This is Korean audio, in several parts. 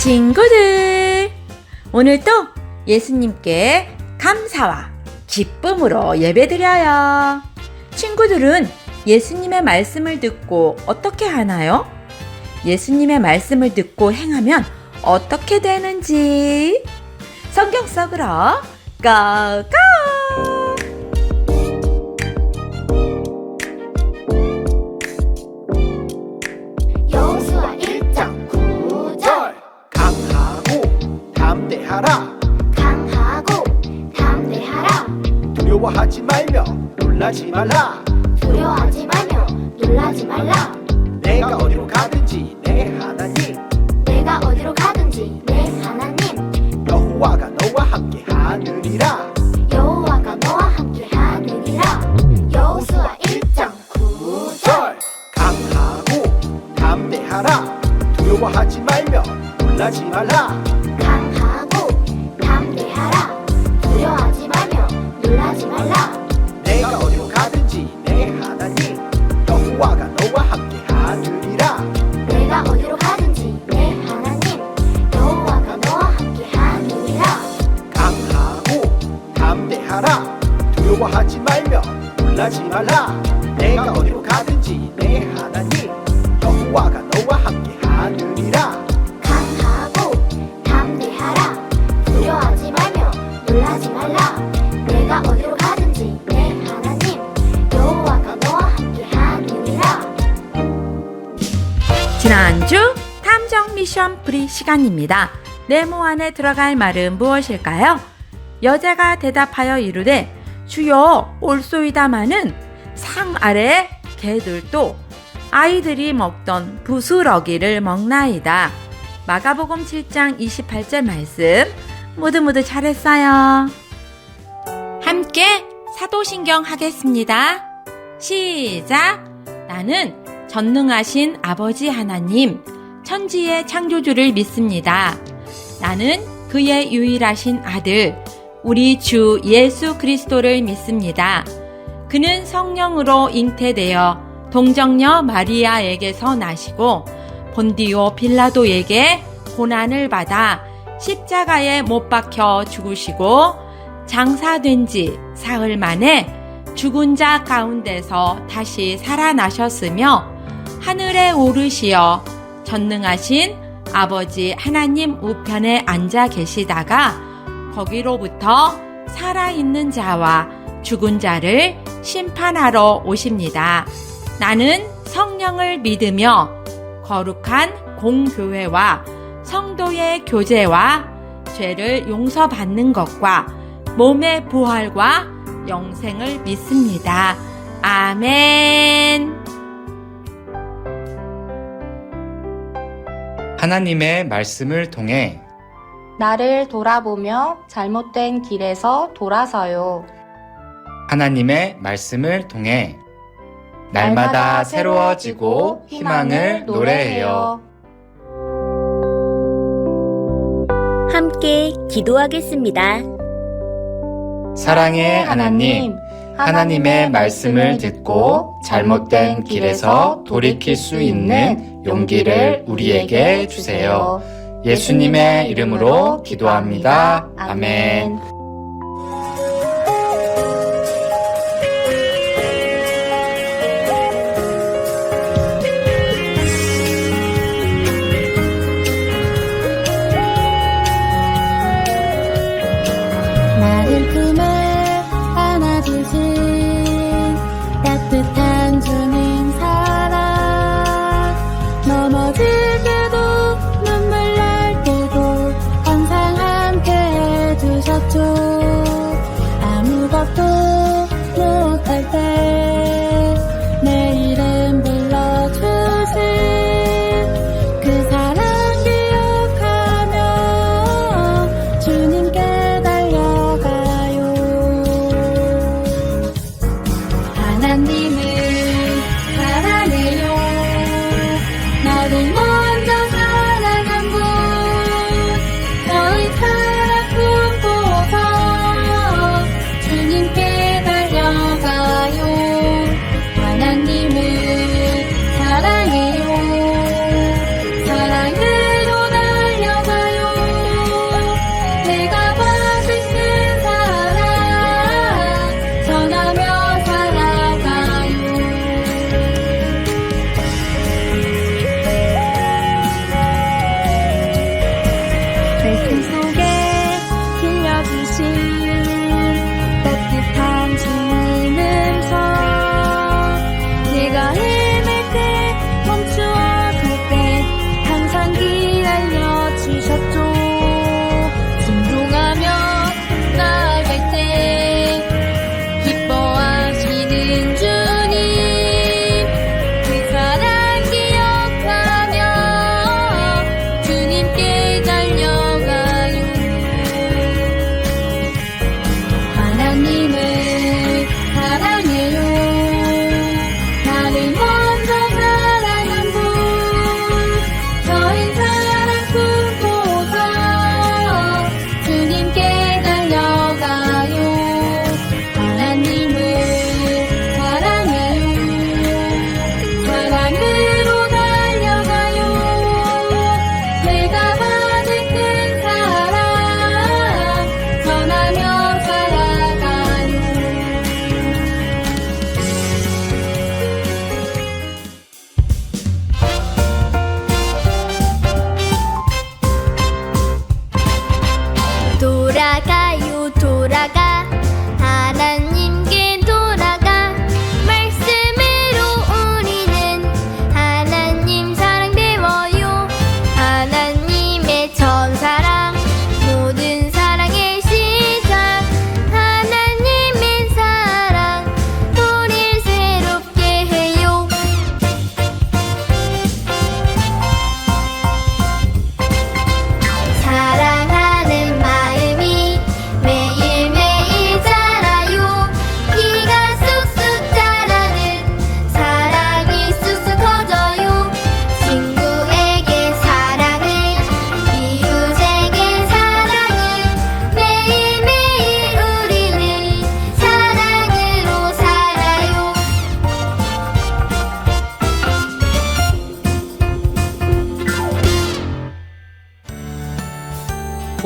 친구들, 오늘도 예수님께 감사와 기쁨으로 예배드려요. 친구들은 예수님의 말씀을 듣고 어떻게 하나요? 예수님의 말씀을 듣고 행하면 어떻게 되는지 성경 속으로 고고! 여호수아 1장 9절 강하고 담대하라. 강하고 담대하라. 두려워하지 말며 놀라지 말라. 두려워하지 말며 놀라지 말라. 내가 어디로 가든지 내 하나님 내가 어디로 가든지 내 하나님 여호와가 너와 함께 하느니라. 여호와가 너와 함께 하느니라. 여호수아 1장 9절 강하고 담대하라. 두려워하지 말며 놀라지 말라. 강하고 담대하라. 두려워하지 말며 놀라지 말라. 내가 어디로 가든지 내 하나님 여호와가 너와 함께 하느니라. 내가 어디로 가든지 내 하나님 여호와가 너와 함께 하느니라. 강하고 담대하라. 두려워하지 말며 놀라지 말라. 내가 어디로 가든지 내 하나님 여호와가 너와 함께 하느니라. 강하고 담대하라. 두려워하지 말며 놀라지 말라. 내가 어디로 가든지 내 하나님 여호와가 너와 함께 하느니라. 지난주 탐정 미션 프리 시간입니다. 네모 안에 들어갈 말은 무엇일까요? 여자가 대답하여 이르되 주여 올소이다마는 상 아래 개들도 아이들이 먹던 부스러기를 먹나이다. 마가복음 7장 28절 말씀 모두 잘했어요. 함께 사도신경 하겠습니다. 시작! 나는 전능하신 아버지 하나님, 천지의 창조주를 믿습니다. 나는 그의 유일하신 아들, 우리 주 예수 그리스도를 믿습니다. 그는 성령으로 잉태되어 동정녀 마리아에게서 나시고 본디오 빌라도에게 고난을 받아 십자가에 못 박혀 죽으시고 장사된 지 사흘 만에 죽은 자 가운데서 다시 살아나셨으며 하늘에 오르시어 전능하신 아버지 하나님 우편에 앉아 계시다가 거기로부터 살아있는 자와 죽은 자를 심판하러 오십니다. 나는 성령을 믿으며 거룩한 공교회와 성도의 교제와 죄를 용서받는 것과 몸의 부활과 영생을 믿습니다. 아멘. 하나님의 말씀을 통해 나를 돌아보며 잘못된 길에서 돌아서요. 하나님의 말씀을 통해 날마다 새로워지고 희망을 노래해요. 함께 기도하겠습니다. 사랑의 하나님, 하나님의 말씀을 듣고 잘못된 길에서 돌이킬 수 있는 용기를 우리에게 주세요. 예수님의 이름으로 기도합니다. 아멘. 나를 품에 안아주신 따뜻한 주님 사랑 넘어질 때도 눈물 날 때도 항상 함께 해주셨죠. 아무것도 못할 때 내 이름 불러주신 그 사랑 기억하며 주님께 달려가요. 하나님을 사랑해요. 나를 먼저 사랑한 분 너희 사랑 품고서 주님께 달려가요. 하나님을 사랑해요. 사랑으로 달려가요.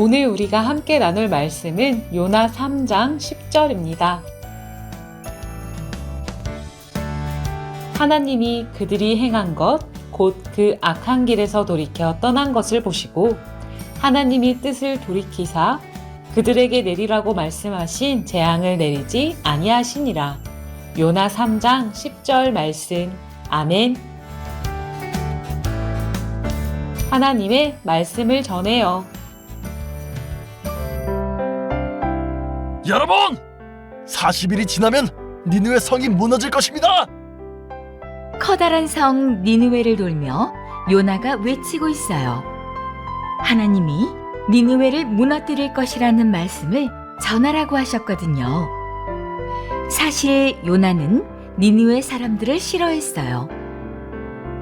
오늘 우리가 함께 나눌 말씀은 요나 3장 10절입니다. 하나님이 그들이 행한 것, 곧 그 악한 길에서 돌이켜 떠난 것을 보시고 하나님이 뜻을 돌이키사 그들에게 내리라고 말씀하신 재앙을 내리지 아니하시니라. 요나 3장 10절 말씀. 아멘. 하나님의 말씀을 전해요. 여러분! 40일이 지나면 니느웨 성이 무너질 것입니다. 커다란 성 니느웨를 돌며 요나가 외치고 있어요. 하나님이 니느웨를 무너뜨릴 것이라는 말씀을 전하라고 하셨거든요. 사실 요나는 니느웨 사람들을 싫어했어요.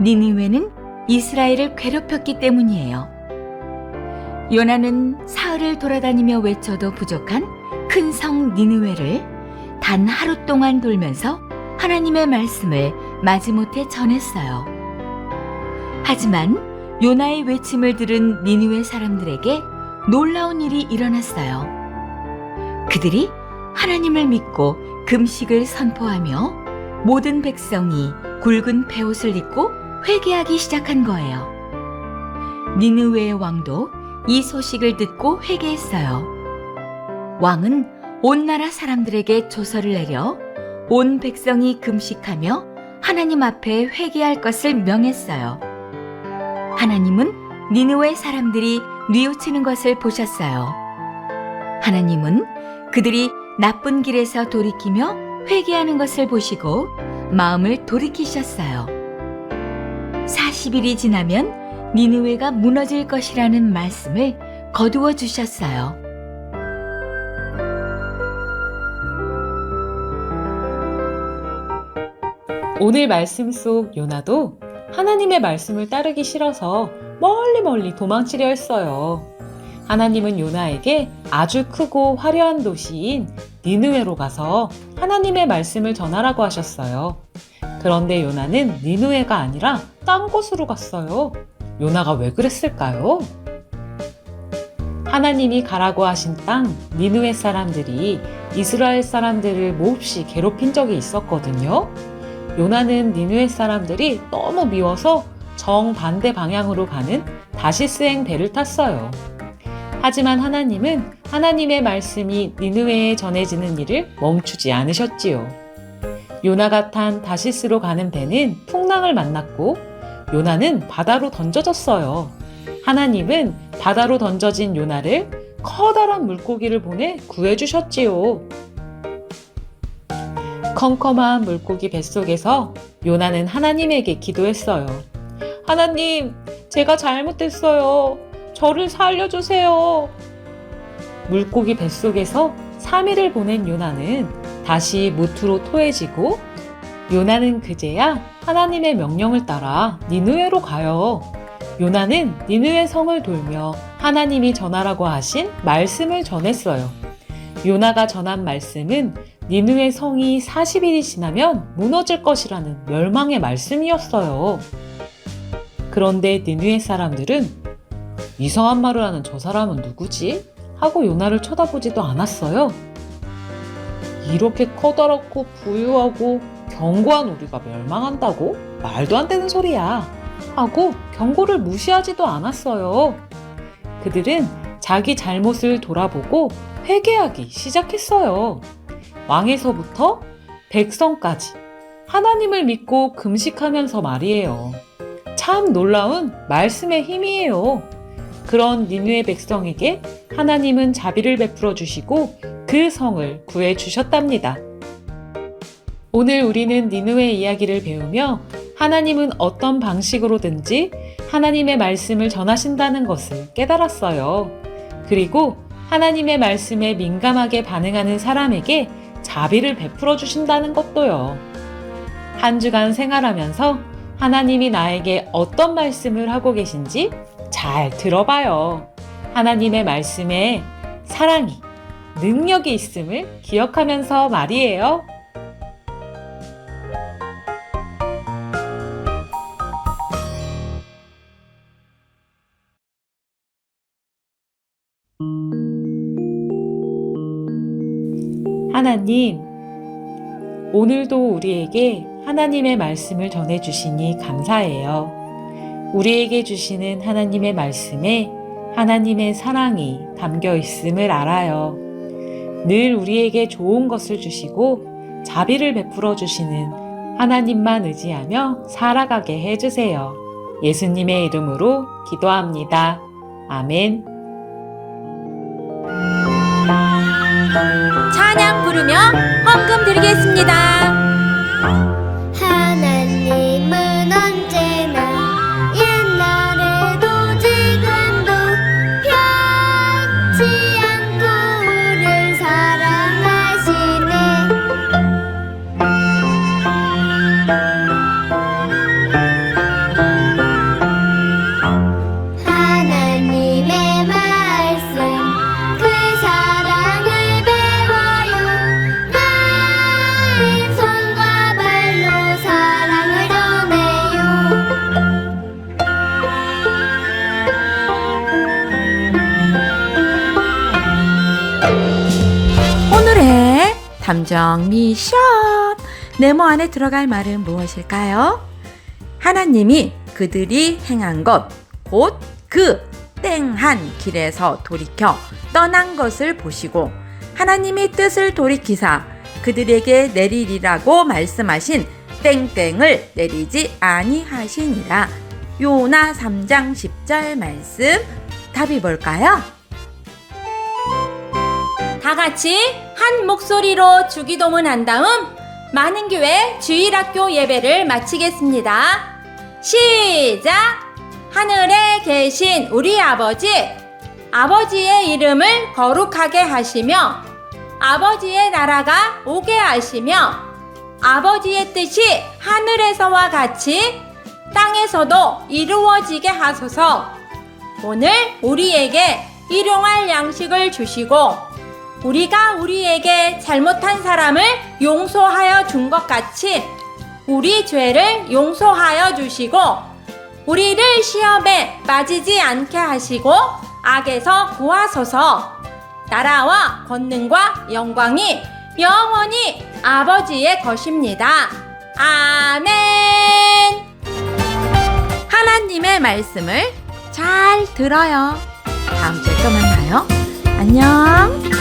니느웨는 이스라엘을 괴롭혔기 때문이에요. 요나는 사흘을 돌아다니며 외쳐도 부족한 큰 성 니느웨를 단 하루 동안 돌면서 하나님의 말씀을 마지못해 전했어요. 하지만 요나의 외침을 들은 니느웨 사람들에게 놀라운 일이 일어났어요. 그들이 하나님을 믿고 금식을 선포하며 모든 백성이 굵은 베옷을 입고 회개하기 시작한 거예요. 니느웨의 왕도 이 소식을 듣고 회개했어요. 왕은 온 나라 사람들에게 조서를 내려 온 백성이 금식하며 하나님 앞에 회개할 것을 명했어요. 하나님은 니느웨 사람들이 뉘우치는 것을 보셨어요. 하나님은 그들이 나쁜 길에서 돌이키며 회개하는 것을 보시고 마음을 돌이키셨어요. 40일이 지나면 니느웨가 무너질 것이라는 말씀을 거두어 주셨어요. 오늘 말씀 속 요나도 하나님의 말씀을 따르기 싫어서 멀리 도망치려 했어요. 하나님은 요나에게 아주 크고 화려한 도시인 니느웨로 가서 하나님의 말씀을 전하라고 하셨어요. 그런데 요나는 니느웨가 아니라 딴 곳으로 갔어요. 요나가 왜 그랬을까요? 하나님이 가라고 하신 땅 니느웨 사람들이 이스라엘 사람들을 몹시 괴롭힌 적이 있었거든요. 요나는 니느웨 사람들이 너무 미워서 정반대 방향으로 가는 다시스행 배를 탔어요. 하지만 하나님은 하나님의 말씀이 니느웨에 전해지는 일을 멈추지 않으셨지요. 요나가 탄 다시스로 가는 배는 풍랑을 만났고 요나는 바다로 던져졌어요. 하나님은 바다로 던져진 요나를 커다란 물고기를 보내 구해주셨지요. 컴컴한 물고기 뱃속에서 요나는 하나님에게 기도했어요. 하나님, 제가 잘못했어요. 저를 살려주세요. 물고기 뱃속에서 3일을 보낸 요나는 다시 무트로 토해지고 요나는 그제야 하나님의 명령을 따라 니느웨로 가요. 요나는 니느웨 성을 돌며 하나님이 전하라고 하신 말씀을 전했어요. 요나가 전한 말씀은 니느웨 성이 40일이 지나면 무너질 것이라는 멸망의 말씀이었어요. 그런데 니느웨 사람들은 이상한 말을 하는 저 사람은 누구지? 하고 요나를 쳐다보지도 않았어요. 이렇게 커다랗고 부유하고 견고한 우리가 멸망한다고? 말도 안 되는 소리야. 하고 경고를 무시하지도 않았어요. 그들은 자기 잘못을 돌아보고 회개하기 시작했어요. 왕에서부터 백성까지 하나님을 믿고 금식하면서 말이에요. 참 놀라운 말씀의 힘이에요. 그런 니느웨 백성에게 하나님은 자비를 베풀어 주시고 그 성을 구해 주셨답니다. 오늘 우리는 니느웨 이야기를 배우며 하나님은 어떤 방식으로든지 하나님의 말씀을 전하신다는 것을 깨달았어요. 그리고 하나님의 말씀에 민감하게 반응하는 사람에게 자비를 베풀어 주신다는 것도요. 한 주간 생활하면서 하나님이 나에게 어떤 말씀을 하고 계신지 잘 들어봐요. 하나님의 말씀에 사랑이, 능력이 있음을 기억하면서 말이에요. 하나님, 오늘도 우리에게 하나님의 말씀을 전해주시니 감사해요. 우리에게 주시는 하나님의 말씀에 하나님의 사랑이 담겨 있음을 알아요. 늘 우리에게 좋은 것을 주시고 자비를 베풀어 주시는 하나님만 의지하며 살아가게 해주세요. 예수님의 이름으로 기도합니다. 아멘. 찬양 부르며 헌금 드리겠습니다. 하나님은 언제나 옛날에도 지금도 변치 않고 우리를 사랑하시네. 하나님의 말씀 그 사랑을 배워요. 나의 손과 발로 사랑을 전해요. 오늘의 탐정 미션. 네모 안에 들어갈 말은 무엇일까요? 하나님이 그들이 행한 것, 곧 그 땡한 길에서 돌이켜 떠난 것을 보시고 하나님이 뜻을 돌이키사 그들에게 내리리라고 말씀하신 땡땡을 내리지 아니하시니라. 요나 3장 10절 말씀. 답이 뭘까요? 다 같이 한 목소리로 주기도문 한 다음 만흥교회 주일학교 예배를 마치겠습니다. 시작! 하늘에 계신 우리 아버지, 아버지의 이름을 거룩하게 하시며 아버지의 나라가 오게 하시며 아버지의 뜻이 하늘에서와 같이 땅에서도 이루어지게 하소서. 오늘 우리에게 일용할 양식을 주시고 우리가 우리에게 잘못한 사람을 용서하여 준 것 같이 우리 죄를 용서하여 주시고 우리를 시험에 빠지지 않게 하시고 악에서 구하소서. 나라와 권능과 영광이 영원히 아버지의 것입니다. 아멘. 하나님의 말씀을 잘 들어요. 다음 주에 또 만나요. 안녕.